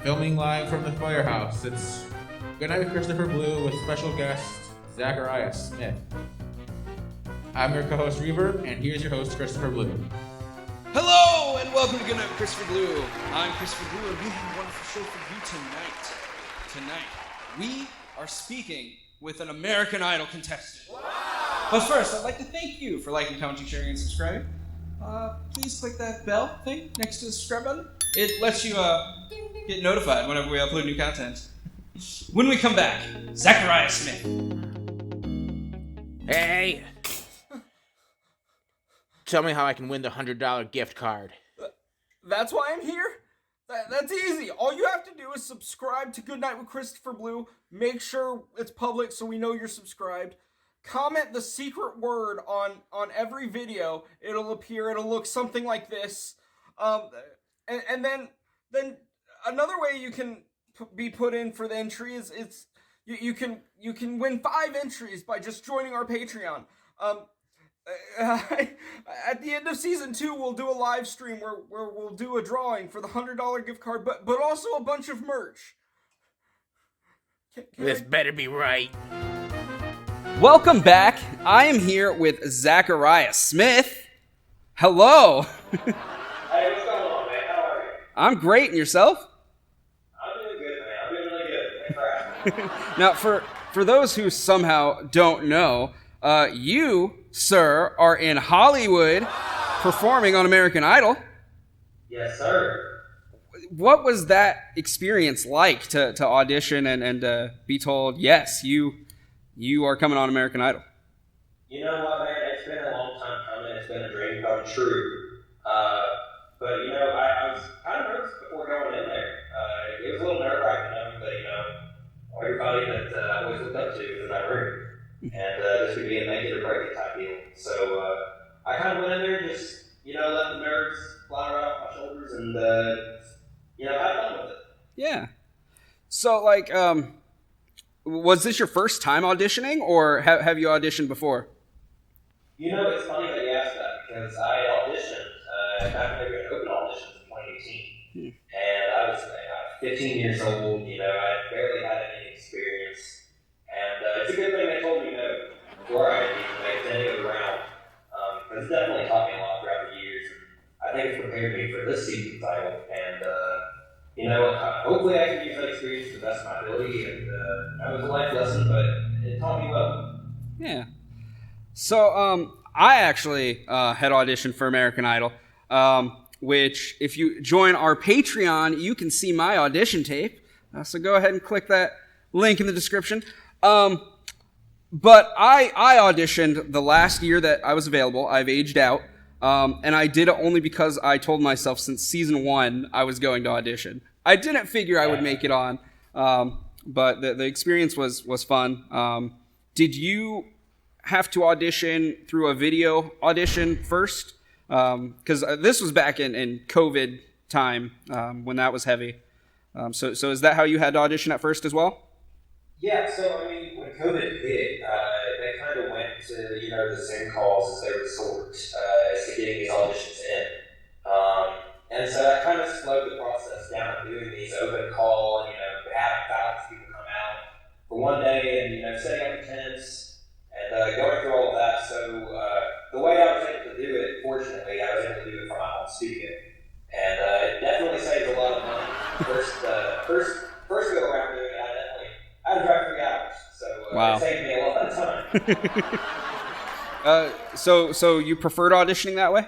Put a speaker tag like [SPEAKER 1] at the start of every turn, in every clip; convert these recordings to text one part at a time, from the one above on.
[SPEAKER 1] Filming live from the firehouse, it's Good Night with Christopher Blue with special guest Zachariah Smith. I'm your co-host Reverb, and here's your host Christopher Blue.
[SPEAKER 2] Hello, and welcome to Good Night with Christopher Blue. I'm Christopher Blue, and we have a wonderful show for you tonight. We are speaking with an American Idol contestant. Wow. But first, I'd like to thank you for liking, commenting, sharing, and subscribing. Please click that bell thing next to the subscribe button. It lets you get notified whenever we upload new content. When we come back, Zachariah Smith.
[SPEAKER 1] Hey! Tell me how I can win the $100 gift card.
[SPEAKER 3] That's why I'm here? That's easy. All you have to do is subscribe to Good Night with Christopher Blue. Make sure it's public so we know you're subscribed. Comment the secret word on every video. It'll appear. It'll look something like this. And then another way you can be put in for the entry is you can win 5 entries by just joining our Patreon. At the end of season 2, we'll do a live stream where we'll do a drawing for the $100 gift card, but also a bunch of merch.
[SPEAKER 1] This better be right.
[SPEAKER 2] Welcome back. I am here with Zachariah Smith. Hello.
[SPEAKER 4] Hey, what's going on, man? How are you?
[SPEAKER 2] I'm great, and yourself?
[SPEAKER 4] I'm doing good, man. I'm doing really good. Thanks for asking.
[SPEAKER 2] Now, for those who somehow don't know, you, sir, are in Hollywood performing on American Idol.
[SPEAKER 4] Yes, sir.
[SPEAKER 2] What was that experience like to audition and be told, yes, you are coming on American Idol?
[SPEAKER 4] You know what, man? It's been a long time coming. It's been a dream come true. But, you know, I was kind of nervous before going in there. It was a little nerve-wracking, but, you know, everybody that I always looked up to was in that room. And this could be a make it or break it type deal. So I kind of went in there and just, you know, let the nerves fly right off my shoulders and, you know, have fun with it.
[SPEAKER 2] Yeah. So, like, was this your first time auditioning, or have you auditioned before?
[SPEAKER 4] You know, it's funny that you asked that, because I auditioned back when they were open auditions in 2018. And I was 15 years old, you know, I barely had any experience. And it's a good thing they told me no before I even made any of the round. Because it's definitely taught me a lot throughout the years. I think it's prepared me for this season's title. And, you know, hopefully I can use that experience to the best of my ability. And that was a life lesson, but it taught me well.
[SPEAKER 2] Yeah. So, I actually had auditioned for American Idol, which, if you join our Patreon, you can see my audition tape. So go ahead and click that link in the description. But I auditioned the last year that I was available. I've aged out. And I did it only because I told myself since season 1 I was going to audition. I didn't figure I would make it on, but the experience was fun. Did you have to audition through a video audition first? Because this was back in COVID time when that was heavy. So is that how you had to audition at first as well?
[SPEAKER 4] Yeah, so I mean, when COVID hit, they kind of went to, you know, the Zoom calls as they resort as to getting these auditions in. And so that kind of slowed the process down, doing these open call and, you know, having thousands of people come out for one day and, you know, setting up the tents and going through all of that. So the way I was able to do it, fortunately, I was able to do it from my home studio. And it definitely saved a lot of money. First go around doing it, I had to drive 3 hours, so
[SPEAKER 2] wow.
[SPEAKER 4] It saved me a lot of time.
[SPEAKER 2] So you preferred auditioning that way?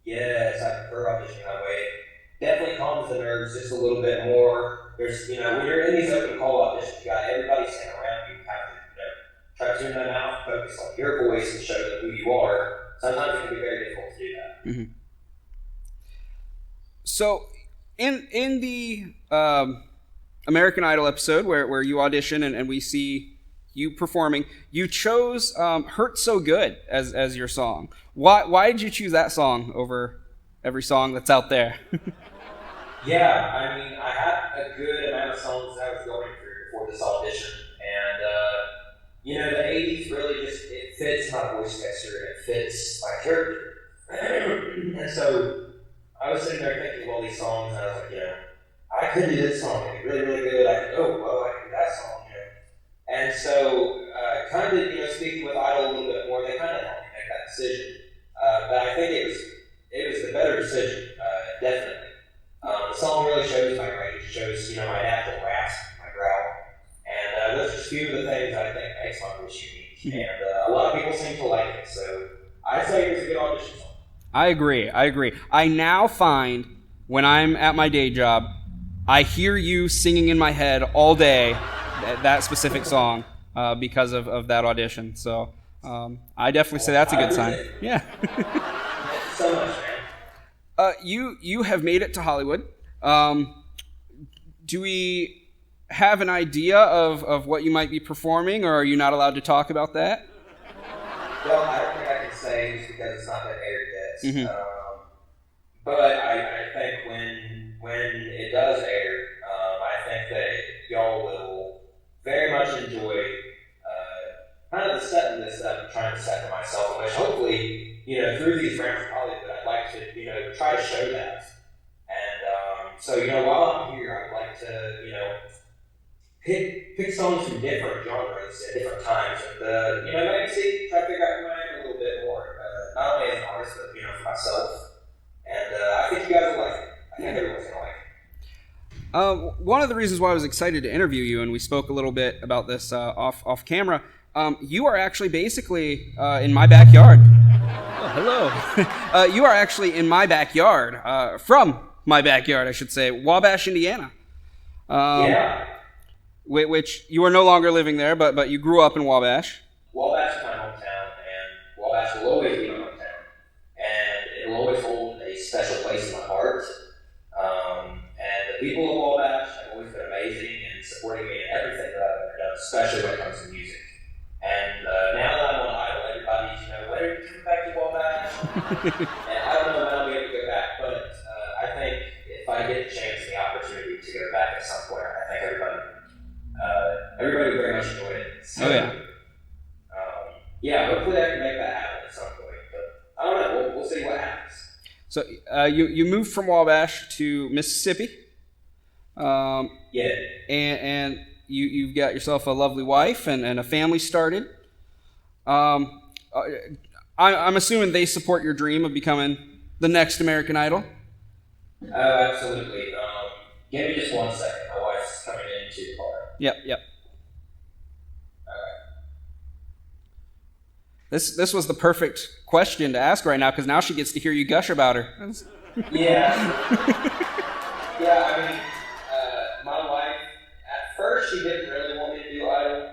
[SPEAKER 4] Yes, I prefer auditioning that way. It definitely calms the nerves just a little bit more. There's, you know, when you're in these open call auditions, you got everybody standing around you. You have to, you know, try to tune them out, focus on your voice, and show them who you are. Sometimes it can be very difficult to do that.
[SPEAKER 2] Mm-hmm. So, in the American Idol episode where you audition and we see you performing, you chose "Hurt So Good" as your song. Why did you choose that song over every song that's out there?
[SPEAKER 4] Yeah, I mean, I had a good amount of songs that I was going through before this audition, and you know, the 80s really just, it fits my voice texture and it fits my character. And so I was sitting there thinking of all these songs, and I was like, you know, I could do this song, it'd be really, really good. I can, oh, well, I can do that song, you know. And so, kind of, you know, speaking with Idol a little bit more, they kind of helped me make that decision. But I think it was the better decision, definitely. The song really shows my range, shows, you know, my natural rasp, my growl. And those are just a few of the things I think makes my voice unique. And a lot of people seem to like it, so I'd say it was a good audition song.
[SPEAKER 2] I agree. I now find when I'm at my day job, I hear you singing in my head all day that specific song because of that audition. So I definitely say that's a good sign. Yeah.
[SPEAKER 4] So much, man.
[SPEAKER 2] You have made it to Hollywood. Do we have an idea of what you might be performing, or are you not allowed to talk about that?
[SPEAKER 4] Well, I don't think I can say just because it's not been aired yet.
[SPEAKER 2] Mm-hmm.
[SPEAKER 4] But I think when it does air, I think that y'all will very much enjoy kind of the setting this that I'm trying to set for myself, which hopefully, you know, through these ramps of Hollywood, I'd like to, you know, try to show that. And so, you know, while I'm here, I'd like to, you know, pick songs from different genres at different times, and you know, maybe try to figure out who I am a little bit more, not only as an artist, but you know, for myself. And I think you guys will like it. I think everyone's gonna like it.
[SPEAKER 2] One of the reasons why I was excited to interview you, and we spoke a little bit about this off camera, you are actually basically in my backyard. Oh, hello. You are actually in my backyard, from my backyard, I should say, Wabash, Indiana.
[SPEAKER 4] Yeah.
[SPEAKER 2] Which you are no longer living there, but you grew up in Wabash.
[SPEAKER 4] Wabash is my hometown, and Wabash will always be my hometown. And it will always hold a special place in my heart. And the people of Wabash have always been amazing and supporting me in everything that I've ever done, especially when it comes to music. And now that I'm on Idol, everybody's, you know, when are you coming back to Wabash? And I don't know when I'll be able to go back, but I think if I get the chance and the opportunity to go back at some point, I think everybody very much enjoyed it. So,
[SPEAKER 2] Oh, yeah.
[SPEAKER 4] Yeah, hopefully I can make that happen at some point. But I don't know. We'll see what happens.
[SPEAKER 2] So you moved from Wabash to Mississippi.
[SPEAKER 4] Yeah.
[SPEAKER 2] And you've got yourself a lovely wife and a family started. I'm assuming they support your dream of becoming the next American Idol.
[SPEAKER 4] Oh, absolutely. Give me just 1 second. My wife's coming into the car.
[SPEAKER 2] Yep. This was the perfect question to ask right now, because now she gets to hear you gush about her.
[SPEAKER 4] Yeah. Yeah, I mean, my wife, at first she didn't really want me to do Idol,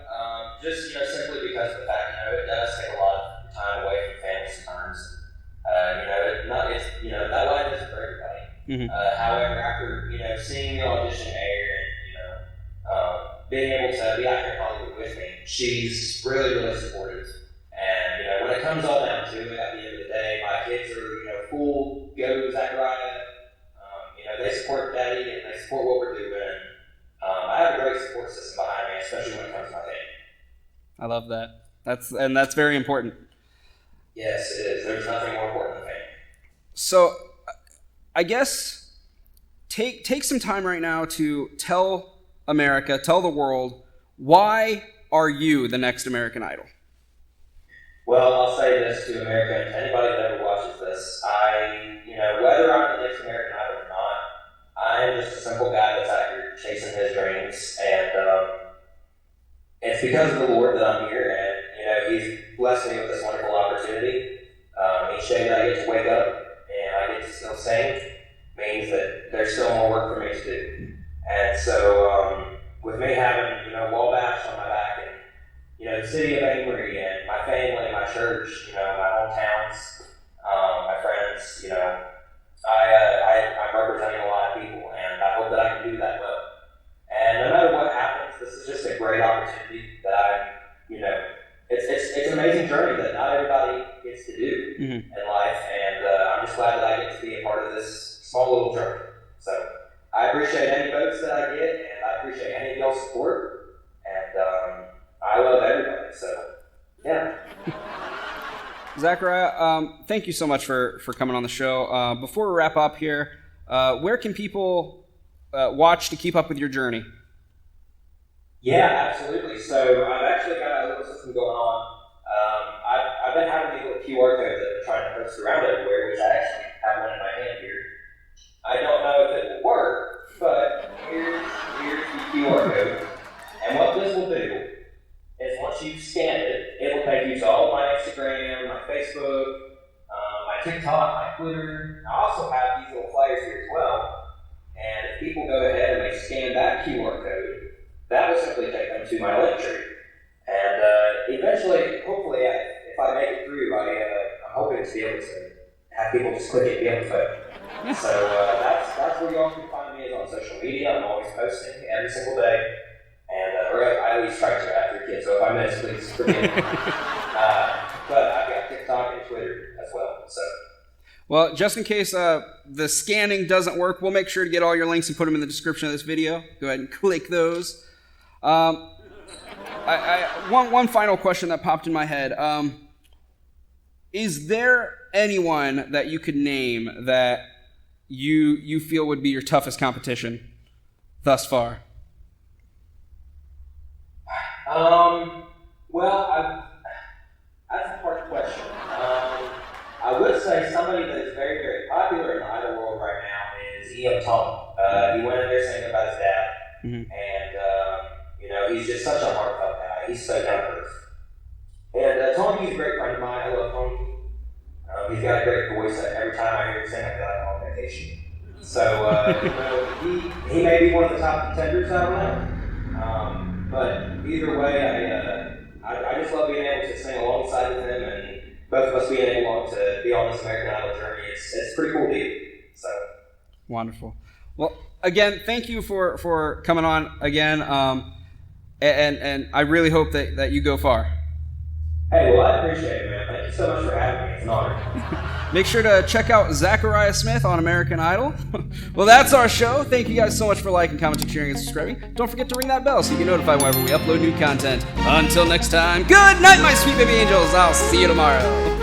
[SPEAKER 4] just, you know, simply because of the fact, you know, it does take a lot of time away from family sometimes. You know, that life isn't for everybody.
[SPEAKER 2] Mm-hmm.
[SPEAKER 4] However, after, you know, seeing the audition air and, you know, being able to be out here in Hollywood with me, she's really, really supportive. And, you know, when it comes all down to it, at the end of the day, my kids are, you know, full go Zachariah. You know, they support Daddy and they support what we're doing. I have a great support system behind me, especially when it comes to my family.
[SPEAKER 2] I love that. That's very important.
[SPEAKER 4] Yes, it is. There's nothing more important than family.
[SPEAKER 2] So, I guess take some time right now to tell America, tell the world, why are you the next American Idol?
[SPEAKER 4] Well, I'll say this to America and to anybody that ever watches this. You know, whether I'm the next American Idol or not, I am just a simple guy that's out here chasing his dreams. And it's because of the Lord that I'm here. And, you know, He's blessed me with this wonderful opportunity. Each day that I get to wake up and I get to still sing means that there's still more work for me to do. And so, with me having, you know, Wabash on my back and, you know, the city of Amory and my family, my church, you know, my hometowns, my friends, you know, I'm representing a lot of people, and I hope that I can do that well. And no matter what happens, this is just a great opportunity that you know, it's an amazing journey that not everybody gets to do in life, and I'm just glad that I get to be a part of this small little journey. So I appreciate any votes that I get, and I appreciate any of y'all's support, and I love everybody, so yeah.
[SPEAKER 2] Zachariah, thank you so much for coming on the show. Before we wrap up here, where can people watch to keep up with your journey?
[SPEAKER 4] Yeah, absolutely. So I've actually got a little system going on. I've been having these little QR codes that I'm trying to post around everywhere, which I actually have one in my hand here. I don't know if it will work, but here's the QR code. And what this will do is once you scan it, it will take you to all of my Instagram, my Facebook, my TikTok, my Twitter. I also have these little flyers here as well. And if people go ahead and they scan that QR code, that will simply take them to my link tree. And eventually, hopefully, if I make it through, I'm hoping to be able to have people just click it and be able to vote. So that's where y'all can find me, is on social media. I'm always posting every single day. And or I at least try to after kids, so if I miss, please forgive me. But I've got TikTok and Twitter as well. So.
[SPEAKER 2] Well, just in case the scanning doesn't work, we'll make sure to get all your links and put them in the description of this video. Go ahead and click those. One final question that popped in my head. Is there anyone that you could name that you feel would be your toughest competition thus far?
[SPEAKER 4] Well, that's a hard question. I would say somebody that is very, very popular in the idol world right now is Tom. He went in there saying about his dad, and he's just such a heartfelt guy. He's so down to earth. And Tony's a great friend of mine. I love Tony. He's got a great voice. Every time I hear him sing, I feel like I'm on vacation. So he may be one of the top contenders. I don't know. But either way, I just love being able to sing alongside with him, and both of us being able to be on this American Idol journey. It's a pretty cool deal. So
[SPEAKER 2] wonderful. Well, again, thank you for coming on again, and I really hope that you go far.
[SPEAKER 4] Hey, well, I appreciate it, man. Thank you so much for having me. It's an honor.
[SPEAKER 2] Make sure to check out Zachariah Smith on American Idol. Well, that's our show. Thank you guys so much for liking, commenting, sharing, and subscribing. Don't forget to ring that bell so you get notified whenever we upload new content. Until next time, good night, my sweet baby angels. I'll see you tomorrow.